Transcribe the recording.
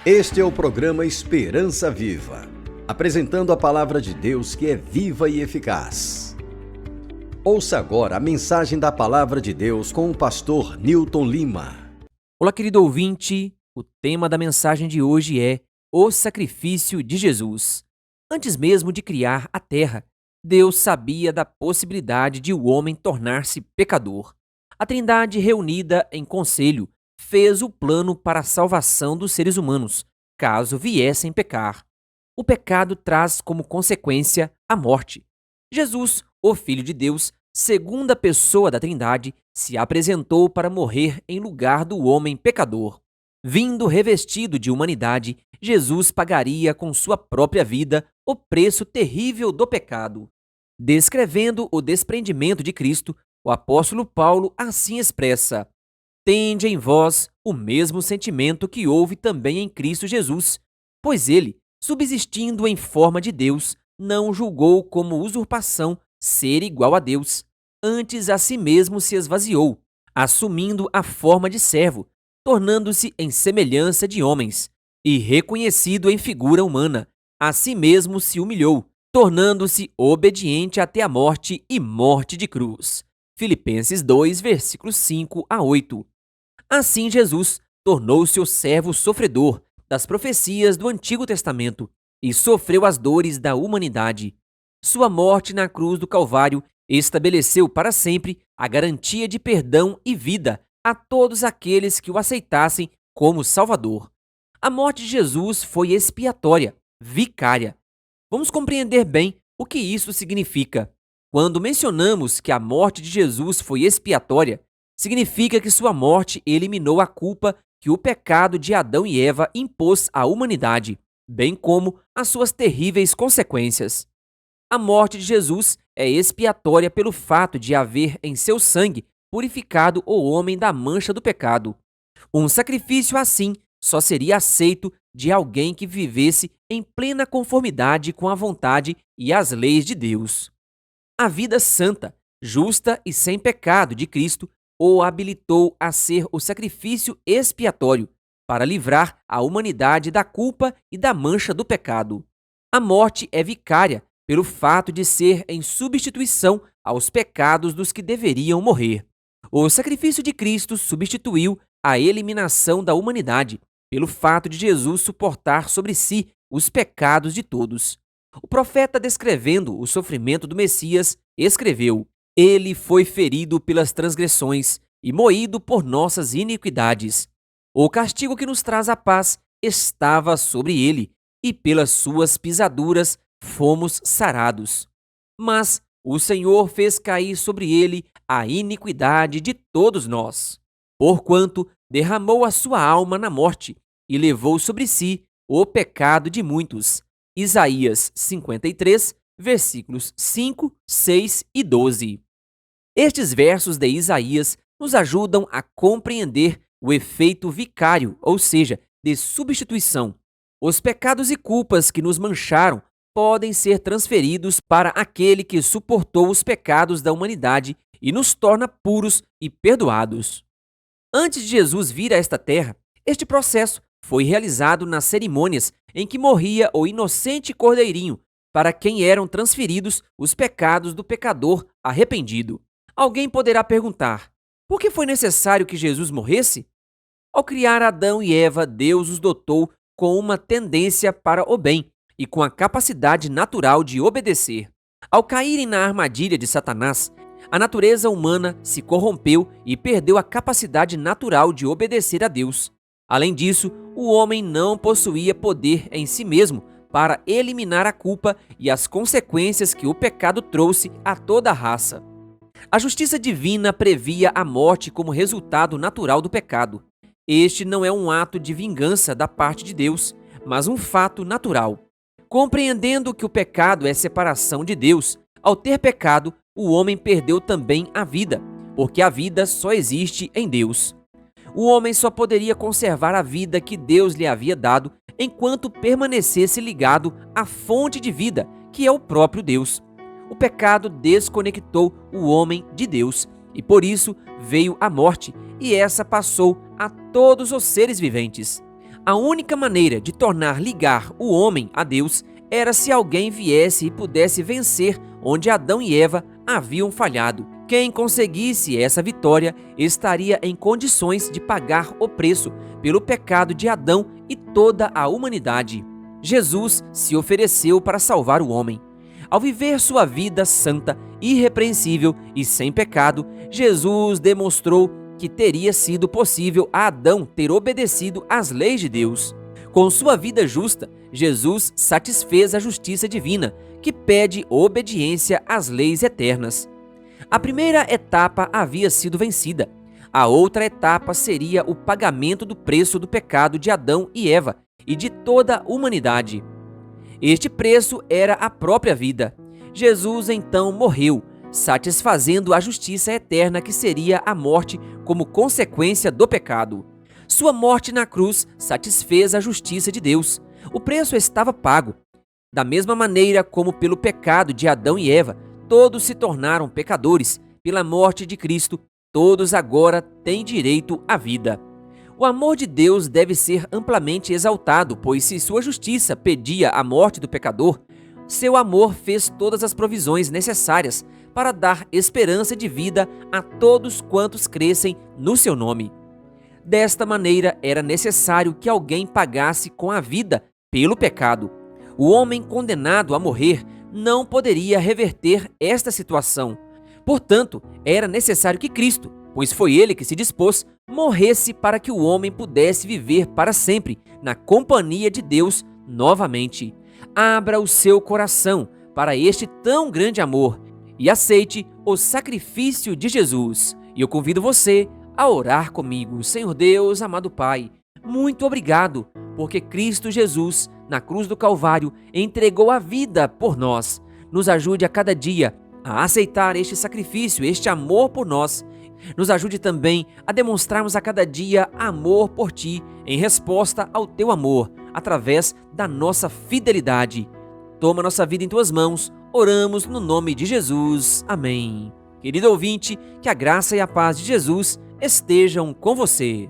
Este é o programa Esperança Viva, apresentando a palavra de Deus que é viva e eficaz. Ouça agora a mensagem da palavra de Deus com o pastor Newton Lima. Olá, querido ouvinte, o tema da mensagem de hoje é o sacrifício de Jesus. Antes mesmo de criar a terra, Deus sabia da possibilidade de o homem tornar-se pecador. A Trindade, reunida em conselho, fez o plano para a salvação dos seres humanos, caso viessem pecar. O pecado traz como consequência a morte. Jesus, o Filho de Deus, segunda pessoa da Trindade, se apresentou para morrer em lugar do homem pecador. Vindo revestido de humanidade, Jesus pagaria com sua própria vida o preço terrível do pecado. Descrevendo o desprendimento de Cristo, o apóstolo Paulo assim expressa: tende em vós o mesmo sentimento que houve também em Cristo Jesus, pois ele, subsistindo em forma de Deus, não julgou como usurpação ser igual a Deus. Antes a si mesmo se esvaziou, assumindo a forma de servo, tornando-se em semelhança de homens, e reconhecido em figura humana, a si mesmo se humilhou, tornando-se obediente até a morte e morte de cruz. Filipenses 2, versículos 5 a 8. Assim Jesus tornou-se o servo sofredor das profecias do Antigo Testamento e sofreu as dores da humanidade. Sua morte na cruz do Calvário estabeleceu para sempre a garantia de perdão e vida a todos aqueles que o aceitassem como Salvador. A morte de Jesus foi expiatória, vicária. Vamos compreender bem o que isso significa. Quando mencionamos que a morte de Jesus foi expiatória, significa que sua morte eliminou a culpa que o pecado de Adão e Eva impôs à humanidade, bem como as suas terríveis consequências. A morte de Jesus é expiatória pelo fato de haver em seu sangue purificado o homem da mancha do pecado. Um sacrifício assim só seria aceito de alguém que vivesse em plena conformidade com a vontade e as leis de Deus. A vida santa, justa e sem pecado de Cristo o habilitou a ser o sacrifício expiatório para livrar a humanidade da culpa e da mancha do pecado. A morte é vicária pelo fato de ser em substituição aos pecados dos que deveriam morrer. O sacrifício de Cristo substituiu a eliminação da humanidade pelo fato de Jesus suportar sobre si os pecados de todos. O profeta, descrevendo o sofrimento do Messias, escreveu: ele foi ferido pelas transgressões e moído por nossas iniquidades. O castigo que nos traz a paz estava sobre ele, e pelas suas pisaduras fomos sarados. Mas o Senhor fez cair sobre ele a iniquidade de todos nós, porquanto derramou a sua alma na morte e levou sobre si o pecado de muitos. Isaías 53, versículos 5, 6 e 12. Estes versos de Isaías nos ajudam a compreender o efeito vicário, ou seja, de substituição. Os pecados e culpas que nos mancharam podem ser transferidos para aquele que suportou os pecados da humanidade e nos torna puros e perdoados. Antes de Jesus vir a esta terra, este processo foi realizado nas cerimônias em que morria o inocente cordeirinho, para quem eram transferidos os pecados do pecador arrependido. Alguém poderá perguntar: por que foi necessário que Jesus morresse? Ao criar Adão e Eva, Deus os dotou com uma tendência para o bem e com a capacidade natural de obedecer. Ao caírem na armadilha de Satanás, a natureza humana se corrompeu e perdeu a capacidade natural de obedecer a Deus. Além disso, o homem não possuía poder em si mesmo para eliminar a culpa e as consequências que o pecado trouxe a toda a raça. A justiça divina previa a morte como resultado natural do pecado. Este não é um ato de vingança da parte de Deus, mas um fato natural. Compreendendo que o pecado é separação de Deus, ao ter pecado, o homem perdeu também a vida, porque a vida só existe em Deus. O homem só poderia conservar a vida que Deus lhe havia dado enquanto permanecesse ligado à fonte de vida, que é o próprio Deus. O pecado desconectou o homem de Deus e por isso veio a morte, e essa passou a todos os seres viventes. A única maneira de tornar ligar o homem a Deus era se alguém viesse e pudesse vencer onde Adão e Eva haviam falhado. Quem conseguisse essa vitória estaria em condições de pagar o preço pelo pecado de Adão e toda a humanidade. Jesus se ofereceu para salvar o homem. Ao viver sua vida santa, irrepreensível e sem pecado, Jesus demonstrou que teria sido possível a Adão ter obedecido às leis de Deus. Com sua vida justa, Jesus satisfez a justiça divina, que pede obediência às leis eternas. A primeira etapa havia sido vencida. A outra etapa seria o pagamento do preço do pecado de Adão e Eva e de toda a humanidade. Este preço era a própria vida. Jesus então morreu, satisfazendo a justiça eterna que seria a morte como consequência do pecado. Sua morte na cruz satisfez a justiça de Deus. O preço estava pago. Da mesma maneira como pelo pecado de Adão e Eva, todos se tornaram pecadores. Pela morte de Cristo, todos agora têm direito à vida. O amor de Deus deve ser amplamente exaltado, pois se sua justiça pedia a morte do pecador, seu amor fez todas as provisões necessárias para dar esperança de vida a todos quantos crescem no seu nome. Desta maneira, era necessário que alguém pagasse com a vida pelo pecado. O homem condenado a morrer não poderia reverter esta situação. Portanto, era necessário que Cristo, pois foi ele que se dispôs, morresse para que o homem pudesse viver para sempre na companhia de Deus novamente. Abra o seu coração para este tão grande amor e aceite o sacrifício de Jesus. E eu convido você a orar comigo. Senhor Deus, amado Pai, muito obrigado, porque Cristo Jesus, na cruz do Calvário, entregou a vida por nós. Nos ajude a cada dia a aceitar este sacrifício, este amor por nós. Nos ajude também a demonstrarmos a cada dia amor por Ti, em resposta ao Teu amor, através da nossa fidelidade. Toma nossa vida em Tuas mãos, oramos no nome de Jesus. Amém. Querido ouvinte, que a graça e a paz de Jesus estejam com você.